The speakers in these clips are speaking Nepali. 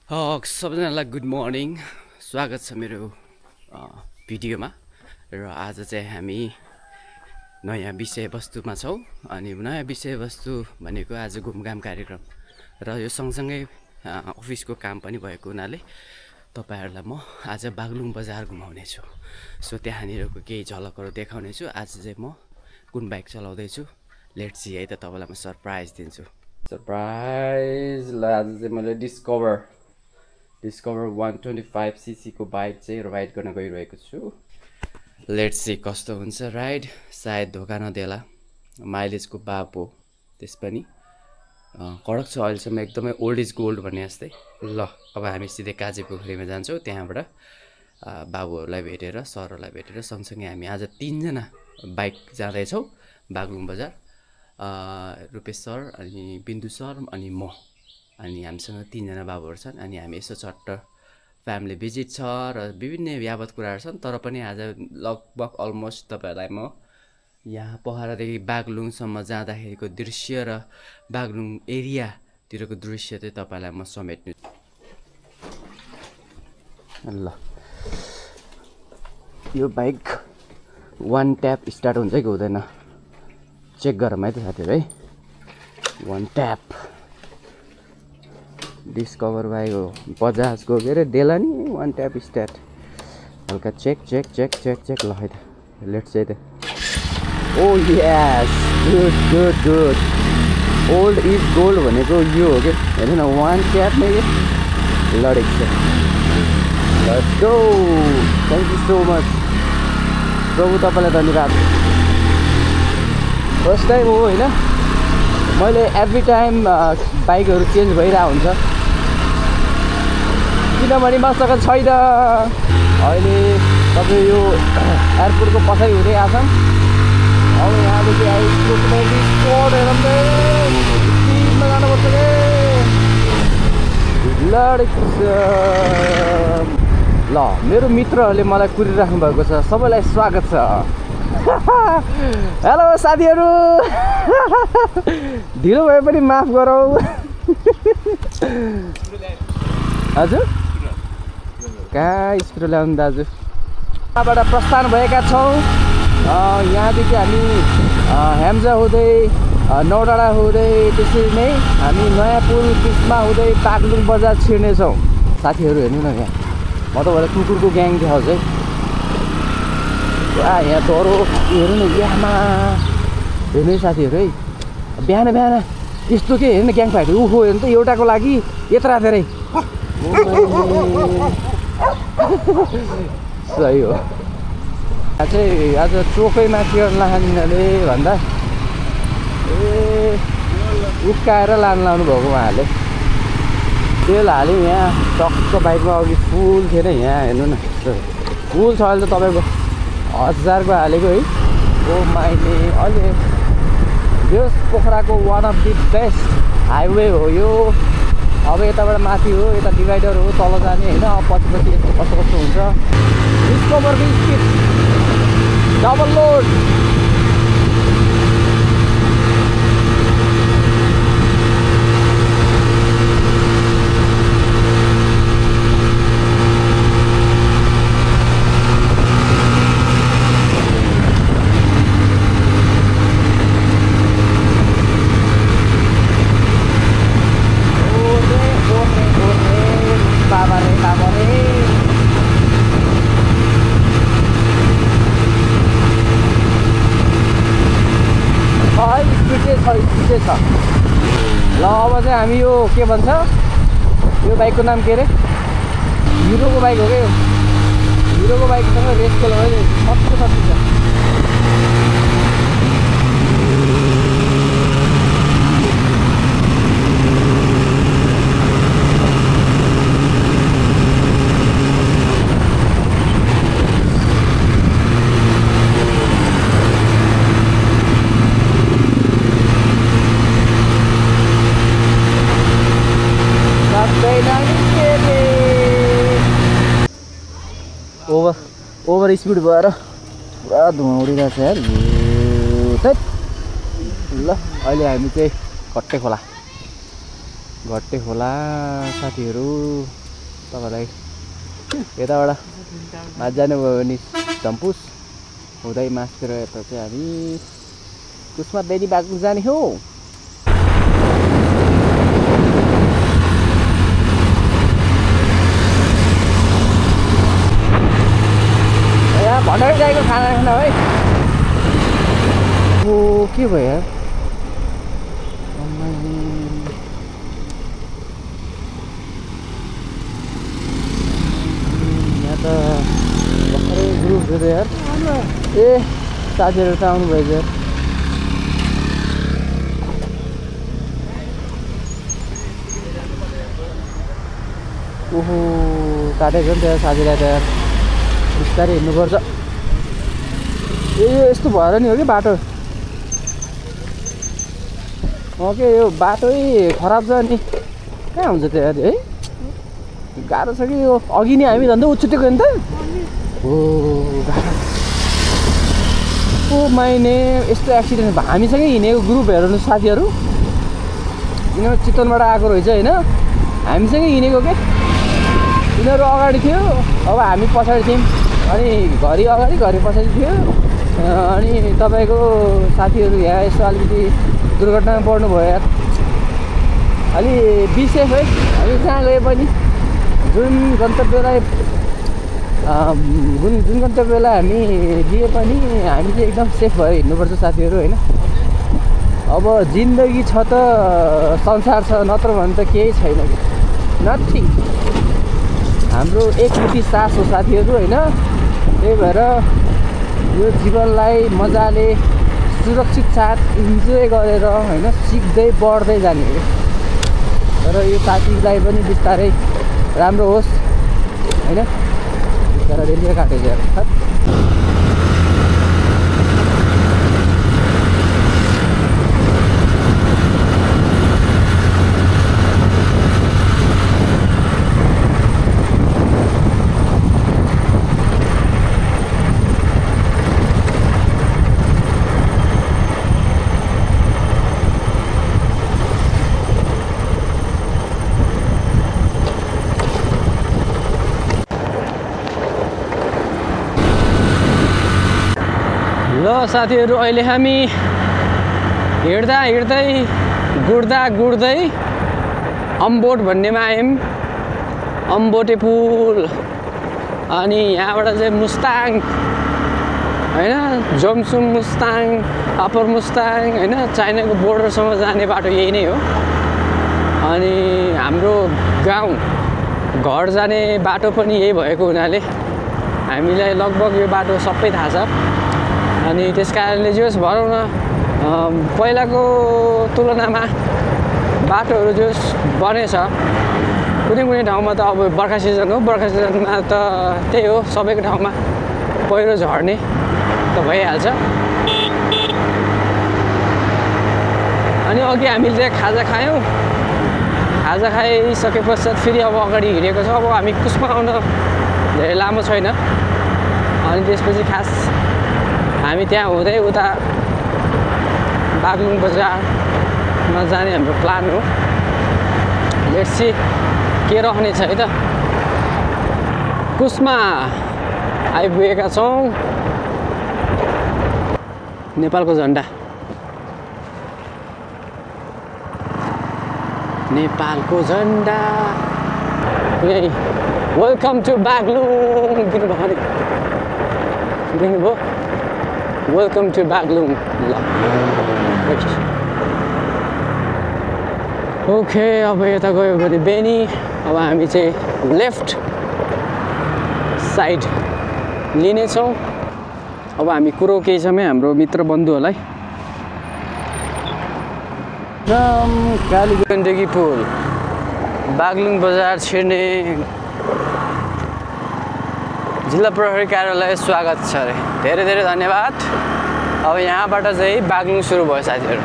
सबैजनालाई गुड मर्निङ। स्वागत छ मेरो भिडियोमा। र आज चाहिँ हामी नयाँ विषयवस्तुमा छौँ। अनि नयाँ विषयवस्तु भनेको आज घुमघाम कार्यक्रम र यो सँगसँगै अफिसको काम पनि भएको हुनाले तपाईहरुलाई म आज बागलुङ बजार घुमाउनेछु। सो त्यहाँनिरको केही झलकहरू देखाउनेछु। आज चाहिँ म कुन बाइक चलाउँदैछु, लेट्स सी है त। तपाईलाई म सरप्राइज दिन्छु। सरप्राइज। ल आज चाहिँ मैले डिस्कभर 125cc को बाइक चाहिँ राइड गर्न गइरहेको छु। लेट्स सी कस्तो हुन्छ राइड। सायद धोका नदेला। माइलेजको बाप हो त्यस पनि कडक छ अहिलेसम्म, एकदमै ओल्ड इज गोल्ड भन्ने जस्तै। ल अब हामी सिधै काजी पोखरीमा जान्छौँ। त्यहाँबाट बाबुहरूलाई भेटेर सरहरूलाई भेटेर सँगसँगै हामी आज 3 जना बाइक जाँदैछौँ बागलुङ बजार। रुपेश सर अनि बिन्दु सर अनि म, अनि हामीसँग 3 जना बाबुहरू छन्। अनि हामी यसो चट्ट फ्यामिली भिजिट छ र विभिन्न यावत कुराहरू छन्। तर पनि आज लगभग अलमोस्ट तपाईहरुलाई म यहाँ पहरादेखि बागलुङसम्म जाँदाखेरिको दृश्य र बागलुङ एरियातिरको दृश्य चाहिँ तपाईहरुलाई म समेट्नु। ल यो बाइक वान ट्याप स्टार्ट हुन्छ कि हुँदैन चेक गरौँ है त साथीहरु है। वान ट्याप डिस्कभर बाइक हो, बजाजको के अरे डेलानी। One tap start. हल्का check check check check check. ल है त लेट्स से त। Oh yes, good good good. Old is gold भनेको यो हो कि हेर्नु न, वान ट्यापमै लडेको छ। Let's go. Thank you so much प्रभु, तपाईँलाई धन्यवाद। फर्स्ट टाइम हो होइन, मैले एभ्री टाइम बाइकहरू चेन्ज भइरहेको हुन्छ किनभने मसँग छैन। अहिले तपाईँ यो एयरपोर्टको पछाडि हुँदै आछौँ। अब यहाँदेखि आइपुग्ने स्पोट हेर्दै जानुपर्छ कि ल। मेरो मित्रहरूले मलाई कुरिराख्नु भएको छ। सबैलाई स्वागत छ। हेलो साथीहरू। ढिलो भए पनि माफ गरौ। हजुर कहाँ स्कुटर ल्याउनु दाजु। यहाँबाट प्रस्थान भएका छौँ। यहाँदेखि हामी हेम्जा हुँदै नौडाँडा हुँदै त्यसरी नै हामी नयाँ पुल बिचमा हुँदै बागलुङ बजार छिर्नेछौँ। साथीहरू हेर्नु न, यहाँ म त भरे कुकुरको ग्याङ देखाउँछु है। यहाँ डरो हेर्नु न, यहाँमा हेर्नु है साथीहरू है। बिहान बिहान यस्तो के हेर्नु ग्याङ फाइट। उखो हेर्नु त एउटाको लागि यत्रा धेरै। सही हो। चाहिँ आज चोकैमा केयर लाने भन्दा उक्काएर लानु भएको उहाँहरूले। तेल हाल्यो यहाँ टक्क बाइकमा। अघि फुल थिएन यहाँ हेर्नु न, फुल छ अहिले त तपाईँको 1000को हालेको है। ओ माइने। अहिले यस पोखराको one of the best highway हो यो। अब यताबाट माथि हो, यता डिभाइडर हो तल जाने होइन। अब पछि पछि यस्तो कस्तो कस्तो हुन्छ। डिस्कभरको स्पिड डबल लोड। छ। ल अब चाहिँ हामी यो के भन्छ, यो बाइकको नाम के अरे, हिरोको बाइक हो क्या यो। हिरोको बाइकसँग रेस खेल्नु है। सस्तो सस्तो छ। ओभर स्पिड भएर पुरा धुवा उडिरहेको छ यार। ल अहिले हामी चाहिँ कट्टे खोला भट्टे खोला साथीहरू तपाईँलाई यताबाट माथि जानुभयो भने झम्पुस हुँदै मासतिर यता चाहिँ हामी कुस्मा बेनी बाग्लुङ जाने हो। यहाँ भण्डारी दाइको खाना खाना है। ओ के भयो यार यहाँ त भर्खरै ग्रुप थियो त यार। ए साथीहरू त आउनुभएछ यार। ओहो काटेको नि त यार साथीलाई त यार बिस्तारै हिँड्नुपर्छ। ए यस्तो भएर नि हो कि बाटो के यो बाटै खराब छ नि कहाँ हुन्छ त यार है। गाह्रो छ कि यो अघि नै हामी झन्डै उछुटेको नि त। ओ गाह्रो ओ माइने यस्तो एक्सिडेन्ट भयो। हामीसँगै हिँडेको ग्रुप हेर्नु साथीहरू यिनीहरू चितवनबाट आएको रहेछ होइन। हामीसँगै हिँडेको के यिनीहरू अगाडि थियो अब हामी पछाडि थियौँ। अनि घरि अगाडि घरि पछाडि थियो। अनि तपाईँको साथीहरू यहाँ यसो अलिकति दुर्घटनामा पर्नुभयो यार। अलि बिसेफ है हामी जहाँ गए पनि जुन गन्तव्यलाई हामी दिए पनि हामी चाहिँ एकदम सेफ भएर हिँड्नुपर्छ साथीहरू होइन। अब जिन्दगी छ त संसार छ नत्र भने त केही छैन कि नथिङ। हाम्रो एकमुठी सास हो साथीहरू होइन। त्यही भएर यो जीवनलाई मजाले सुरक्षित साथ इन्जोय गरेर होइन सिक्दै बढ्दै जाने हो। तर यो साथीलाई पनि बिस्तारै राम्रो होस् होइन। बिस्तारै रेलवे काटेको यार। ल साथीहरू अहिले हामी हिँड्दा हिँड्दै गुड्दै अम्बोट भन्नेमा आयौँ। अम्बोटे पुल अनि यहाँबाट चाहिँ मुस्ताङ होइन जोमसुम मुस्ताङ अप्पर मुस्ताङ होइन चाइनाको बोर्डरसम्म जाने बाटो यही नै हो। अनि हाम्रो गाउँ घर जाने बाटो पनि यही भएको हुनाले हामीलाई लगभग यो बाटो सबै थाहा छ। अनि त्यस कारणले जे होस् भनौँ न पहिलाको तुलनामा बाटोहरू जो बनेछ। कुनै कुनै ठाउँमा त अब बर्खा सिजन हो। बर्खा सिजनमा त त्यही हो सबैको ठाउँमा पहिरो झर्ने त भइहाल्छ। अनि अघि हामीले त्यहाँ खाजा खायौँ। खाजा खाइसके पश्चात फेरि अब अगाडि हिँडेको छ। अब हामी कुस्मा आउन धेरै लामो छैन। अनि त्यसपछि खास हामी त्यहाँ हुँदै उता बाग्लुङ बजारमा जाने हाम्रो प्लान हो। लेट्स सी के रहने छ है त। कुस्मा आइपुगेका छौँ। नेपालको झन्डा नेपालको झन्डा यही वेलकम टु बाग्लुङ दिनुभयो। Welcome to Baglung. ल ओके अब यता गयो भने बेनी। अब हामी चाहिँ लेफ्ट साइड लिनेछौँ। अब हामी कुरो केही समय हाम्रो मित्र बन्धुहरूलाई कालीगण्डकी पुल बाग्लुङ बजार छिर्ने जिल्ला प्रहरी कार्यालय स्वागत छ अरे। धेरै धेरै धन्यवाद। अब यहाँबाट चाहिँ बाग्लुङ सुरु भयो साथीहरू।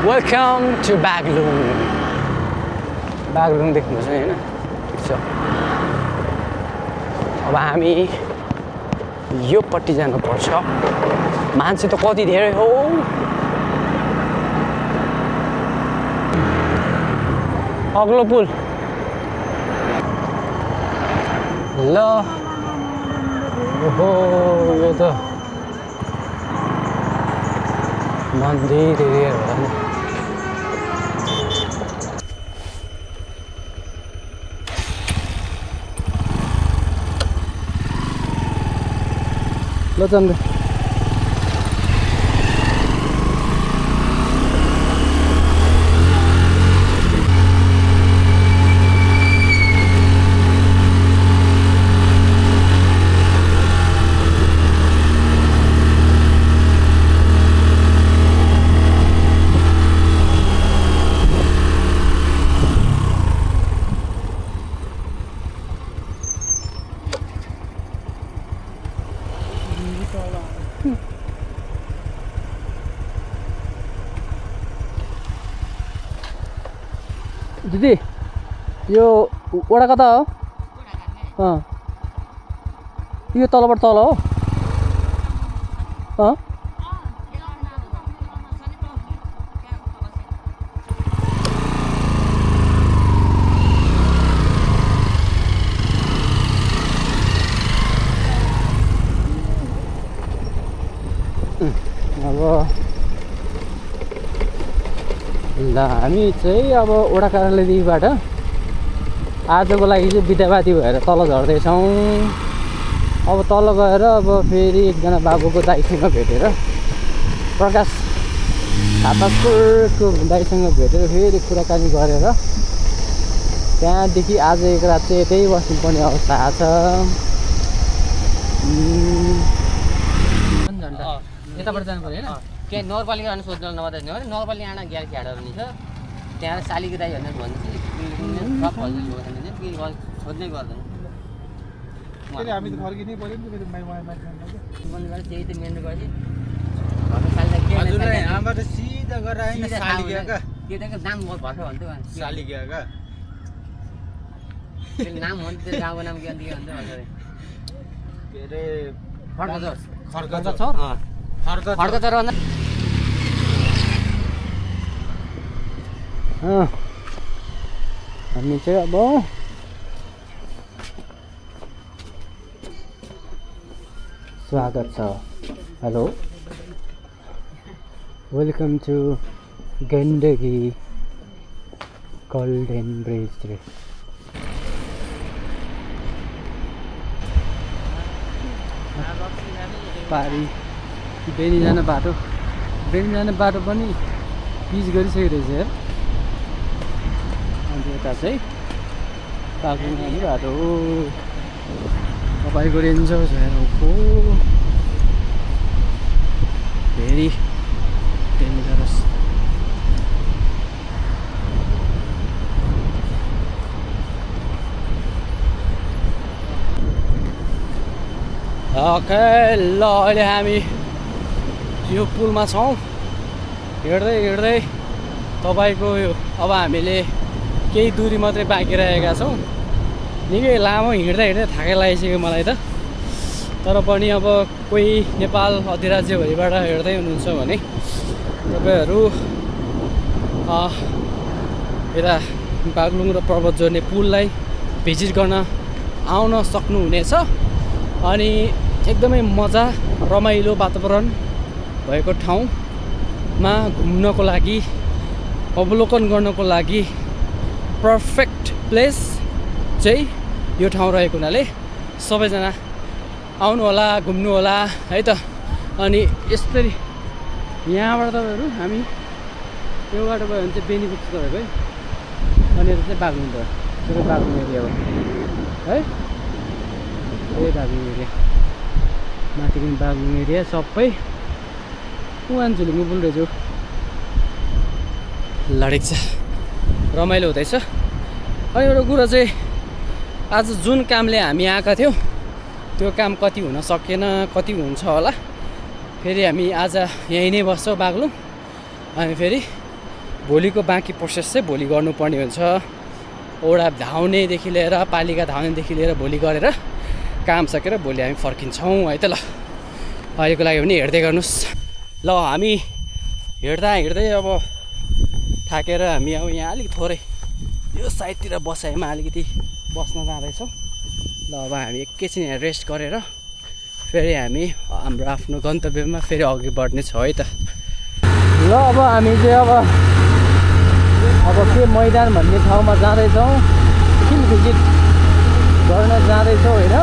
Welcome to Baglung. बाग्लुङ देख्नुहुन्छ नि होइन ठिक छ। अब हामी योपट्टि जानुपर्छ। मान्छे त कति धेरै हो। अग्लो पुल ल ओहो यो त मन्दिर एरिया हो नि ल चन्द्र दिदी यो वडा कता हो यो तलबाट तल हो अब ल हामी चाहिँ अब वडा कार्यालयदेखिबाट आजको लागि चाहिँ बिदाबादी भएर तल झर्दैछौँ। अब तल गएर अब फेरि एकजना बाबुको दाइसँग भेटेर प्रकाश थापाको दाइसँग भेटेर फेरि कुराकानी गरेर त्यहाँदेखि आज एक रात चाहिँ यतै बस्नुपर्ने अवस्था आएको छ। यताबाट जानु पर्यो होइन त्यहाँ नगरपालिका आउनु सोध्नु नभए नगरपालिका आँडा ग्यास खेडाहरू नि छ त्यहाँ शालिग्राम दाइ भनेर भन्छ सब सोध्नै गर्दैन हामी त फर्किनै पर्यो नि त्यही त मेन गरेपछि हामीबाट सिधा गरेर आएन शालिग्रामका त्यो त्यहाँको नाम भर्खर भन्थ्यो शालिग्रामका नाम हो नि त्यो गाउँको नाम के अन्त के अरे खड्का चर भन्दा हामी चाहिँ अब स्वागत छ। Hello welcome to Gandaki golden bridge रे पारी बेनी जाने बाटो पनि पिच गरिसकेको रहेछ यार। अन्त यता चाहिँ बाग्लुङ जाने बाटो हो तपाईँको रेन्जर छ भेरी डेन्जरस। ओके ल अहिले हामी यो पुलमा छौँ हिँड्दै तपाईँको यो अब हामीले केही दूरी मात्रै बाँकी रहेका छौँ। निकै लामो हिँड्दै थाकै लागिसक्यो मलाई त। तर पनि अब कोही नेपाल अधिराज्यभरिबाट हिँड्दै हुनुहुन्छ भने तपाईँहरू यता बाग्लुङ र पर्वत जोड्ने पुललाई भिजिट गर्न आउन सक्नुहुनेछ। अनि एकदमै मजा रमाइलो वातावरण भएको ठाउँमा घुम्नको लागि अवलोकन गर्नको लागि पर्फेक्ट प्लेस चाहिँ यो ठाउँ रहेको हुनाले सबैजना आउनु होला घुम्नु होला है त। अनि यसरी यहाँबाट तपाईँहरू हामी यो बाटो गयो भने चाहिँ बेनी पुग्छ तपाईँको है। अनि यता चाहिँ बाग्लुङ भयो सबै बाग्लुङ एरिया हो है। यही बाग्लुङ एरिया माथि पनि बाग्लुङ एरिया सबै उहाँ झुलुङमा बोल्दैछु लडेको छ रमाइलो हुँदैछ। अनि एउटा कुरा चाहिँ आज जुन कामले हामी आएका थियौँ त्यो काम कति हुन सकेन कति हुन्छ होला। फेरि हामी आज यहीँ नै बस्छौँ बाग्लुङ। अनि फेरि भोलिको बाँकी प्रोसेस चाहिँ भोलि गर्नुपर्ने हुन्छ। ओडा धाउनेदेखि लिएर पालिका धाउनेदेखि लिएर भोलि गरेर काम सकेर भोलि हामी फर्किन्छौँ है त। ल अहिलेको लागि पनि हेर्दै गर्नुहोस्। ल हामी हिँड्दै अब थाकेर हामी अब यहाँ अलिक थोरै यो साइडतिर बसाइमा अलिकति बस्न जाँदैछौँ। ल अब हामी एकैछिन यहाँ रेस्ट गरेर फेरि हामी हाम्रो आफ्नो गन्तव्यमा फेरि अघि बढ्ने छ है त। ल अब हामी चाहिँ अब के मैदान भन्ने ठाउँमा जाँदैछौँ, फिल्ड भिजिट गर्न जाँदैछौँ होइन।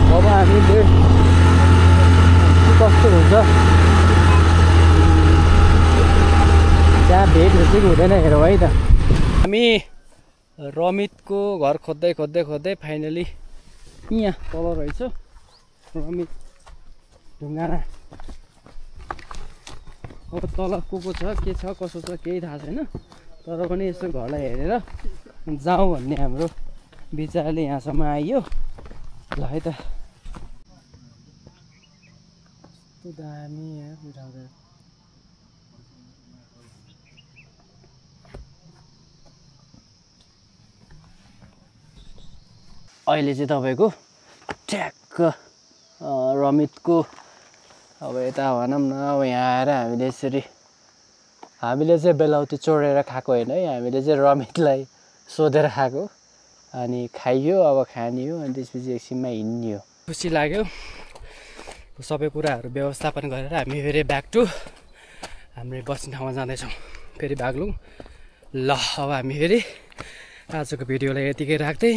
अब हामीले कस्तो हुन्छ त्यहाँ भेट हुन्छ कि हुँदैन हेरौँ है त। हामी रमितको घर खोज्दै खोज्दै खोज्दै फाइनली यहाँ तल रहेछ रमित ढुङ्गाना। अब तल को छ के छ कसो छ केही थाहा छैन, तर पनि यसो घरलाई हेरेर जाउँ भन्ने हाम्रो विचारले यहाँसम्म आइयो। ल है त दामी यहाँ उठाउँदा अहिले चाहिँ तपाईँको ठ्याक्क रमितको अब यता भनौँ न अब यहाँ आएर हामीले चाहिँ बेलाउती चोरेर खाएको होइन है, हामीले चाहिँ रमितलाई सोधेर खाएको। अनि खाइयो, अब खानियो, अनि त्यसपछि एकछिनमा हिँड्नियो। खुसी लाग्यो सबै कुराहरू व्यवस्थापन गरेर हामी फेरि ब्याक टु हाम्रो बस्ने ठाउँमा जाँदैछौँ फेरि बागलुङ। ल अब हामी फेरि आजको भिडियोलाई यतिकै राख्दै